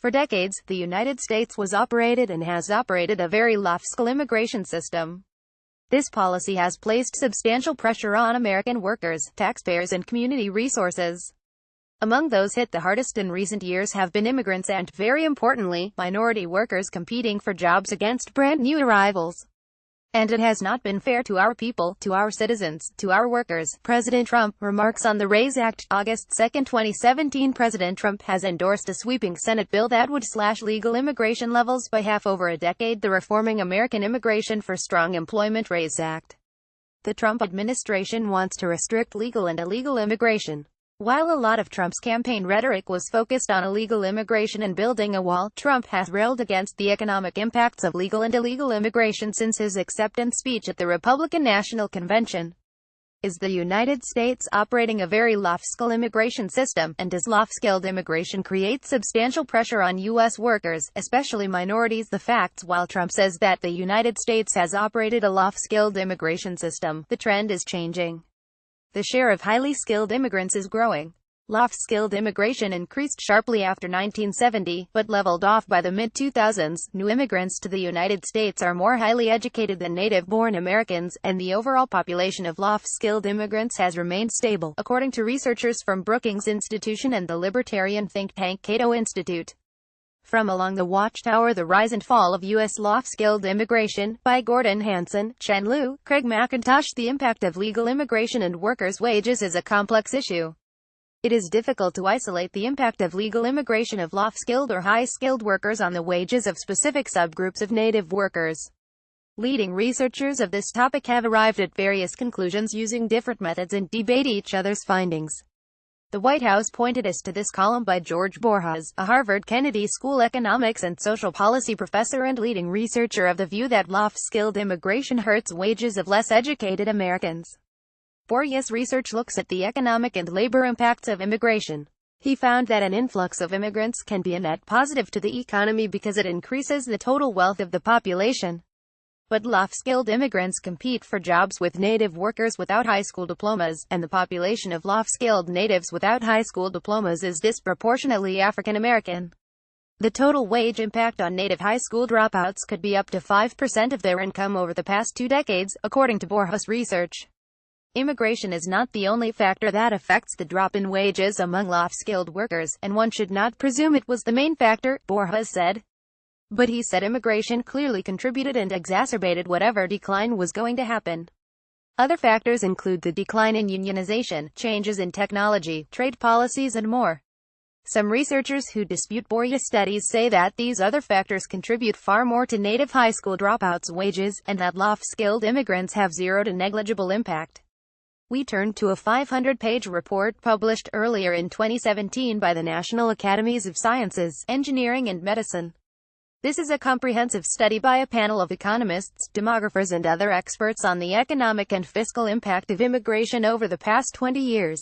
For decades, the United States was operated and has operated a very large-scale immigration system. This policy has placed substantial pressure on American workers, taxpayers and community resources. Among those hit the hardest in recent years have been immigrants and, very importantly, minority workers competing for jobs against brand new arrivals. And it has not been fair to our people, to our citizens, to our workers. President Trump remarks on the RAISE Act. August 2, 2017. President Trump has endorsed a sweeping Senate bill that would slash legal immigration levels by half over a decade, the Reforming American Immigration for Strong Employment RAISE Act. The Trump administration wants to restrict legal and illegal immigration. While a lot of Trump's campaign rhetoric was focused on illegal immigration and building a wall, Trump has railed against the economic impacts of legal and illegal immigration since his acceptance speech at the Republican National Convention. Is the United States operating a very large-scale immigration system, and does large-scale immigration create substantial pressure on U.S. workers, especially minorities? The facts. While Trump says that the United States has operated a large-scale immigration system, the trend is changing. The share of highly skilled immigrants is growing. Low-skilled immigration increased sharply after 1970, but leveled off by the mid-2000s. New immigrants to the United States are more highly educated than native-born Americans, and the overall population of low-skilled immigrants has remained stable, according to researchers from Brookings Institution and the libertarian think tank Cato Institute. From Along the Watchtower: The Rise and Fall of U.S. Low-Skilled Immigration, by Gordon Hanson, Chen Liu, Craig McIntosh. The impact of legal immigration and workers' wages is a complex issue. It is difficult to isolate the impact of legal immigration of low-skilled or high-skilled workers on the wages of specific subgroups of native workers. Leading researchers of this topic have arrived at various conclusions using different methods and debate each other's findings. The White House pointed us to this column by George Borjas, a Harvard Kennedy School economics and social policy professor and leading researcher of the view that low-skilled immigration hurts wages of less educated Americans. Borjas' research looks at the economic and labor impacts of immigration. He found that an influx of immigrants can be a net positive to the economy because it increases the total wealth of the population. But low-skilled immigrants compete for jobs with native workers without high school diplomas, and the population of low-skilled natives without high school diplomas is disproportionately African American. The total wage impact on native high school dropouts could be up to 5% of their income over the past 2 decades, according to Borjas' research. Immigration is not the only factor that affects the drop in wages among low-skilled workers, and one should not presume it was the main factor, Borjas said. But he said immigration clearly contributed and exacerbated whatever decline was going to happen. Other factors include the decline in unionization, changes in technology, trade policies and more. Some researchers who dispute Borjas' studies say that these other factors contribute far more to native high school dropouts' wages, and that low-skilled immigrants have zero to negligible impact. We turn to a 500-page report published earlier in 2017 by the National Academies of Sciences, Engineering and Medicine. This is a comprehensive study by a panel of economists, demographers and other experts on the economic and fiscal impact of immigration over the past 20 years.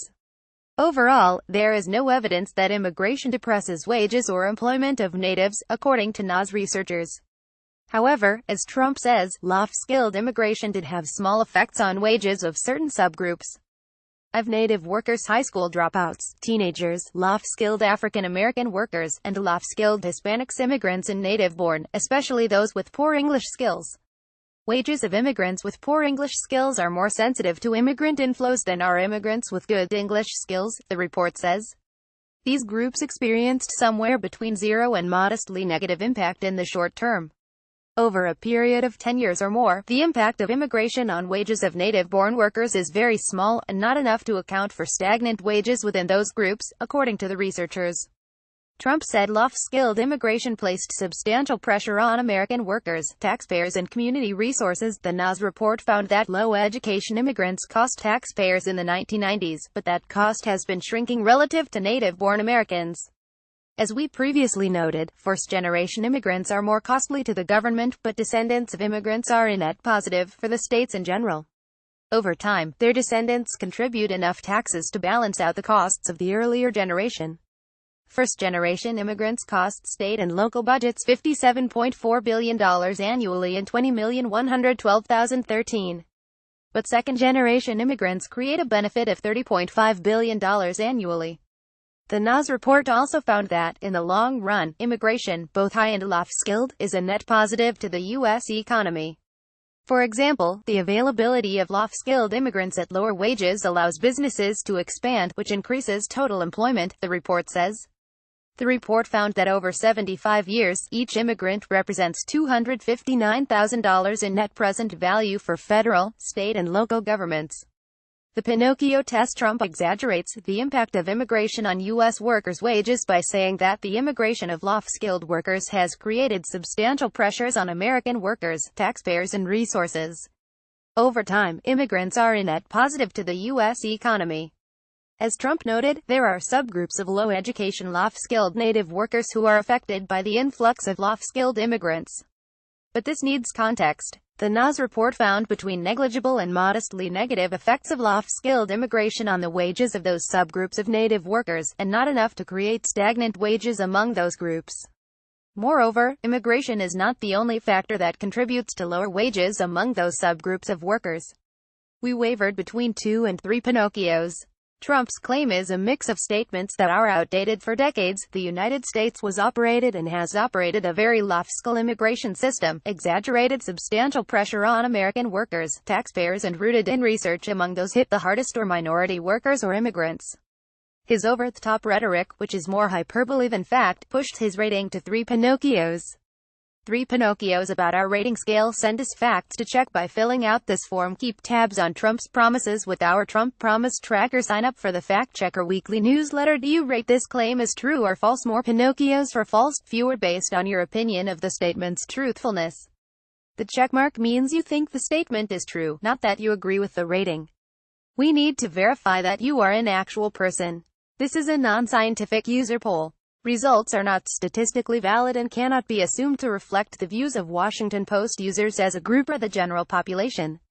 Overall, there is no evidence that immigration depresses wages or employment of natives, according to NAS researchers. However, as Trump says, low-skilled immigration did have small effects on wages of certain subgroups of native workers, high school dropouts, teenagers, low-skilled African American workers, and low-skilled Hispanics, immigrants and native-born, especially those with poor English skills. Wages of immigrants with poor English skills are more sensitive to immigrant inflows than are immigrants with good English skills, the report says. These groups experienced somewhere between zero and modestly negative impact in the short term. Over a period of 10 years or more, the impact of immigration on wages of native-born workers is very small, and not enough to account for stagnant wages within those groups, according to the researchers. Trump said low-skilled immigration placed substantial pressure on American workers, taxpayers and community resources. The NAS report found that low-education immigrants cost taxpayers in the 1990s, but that cost has been shrinking relative to native-born Americans. As we previously noted, first-generation immigrants are more costly to the government, but descendants of immigrants are a net positive for the states in general. Over time, their descendants contribute enough taxes to balance out the costs of the earlier generation. First-generation immigrants cost state and local budgets $57.4 billion annually in 20,112,013. But second-generation immigrants create a benefit of $30.5 billion annually. The NAS report also found that, in the long run, immigration, both high and low-skilled, is a net positive to the U.S. economy. For example, the availability of low-skilled immigrants at lower wages allows businesses to expand, which increases total employment, the report says. The report found that over 75 years, each immigrant represents $259,000 in net present value for federal, state and local governments. The Pinocchio test. Trump exaggerates the impact of immigration on U.S. workers' wages by saying that the immigration of low-skilled workers has created substantial pressures on American workers, taxpayers and resources. Over time, immigrants are a net positive to the U.S. economy. As Trump noted, there are subgroups of low-education low-skilled native workers who are affected by the influx of low-skilled immigrants. But this needs context. The NAS report found between negligible and modestly negative effects of low-skilled immigration on the wages of those subgroups of native workers, and not enough to create stagnant wages among those groups. Moreover, immigration is not the only factor that contributes to lower wages among those subgroups of workers. We wavered between 2 and 3 Pinocchios. Trump's claim is a mix of statements that are outdated. For decades, the United States was operated and has operated a very low-skill immigration system, exaggerated substantial pressure on American workers, taxpayers and rooted in research among those hit the hardest or minority workers or immigrants. His over-the-top rhetoric, which is more hyperbole than fact, pushed his rating to 3 Pinocchios. 3 Pinocchios about our rating scale. Send us facts to check by filling out this form. Keep tabs on Trump's promises with our Trump Promise Tracker. Sign up for the Fact Checker weekly newsletter. Do you rate this claim as true or false? More Pinocchios for false, fewer based on your opinion of the statement's truthfulness. The checkmark means you think the statement is true, not that you agree with the rating. We need to verify that you are an actual person. This is a non-scientific user poll. Results are not statistically valid and cannot be assumed to reflect the views of Washington Post users as a group or the general population.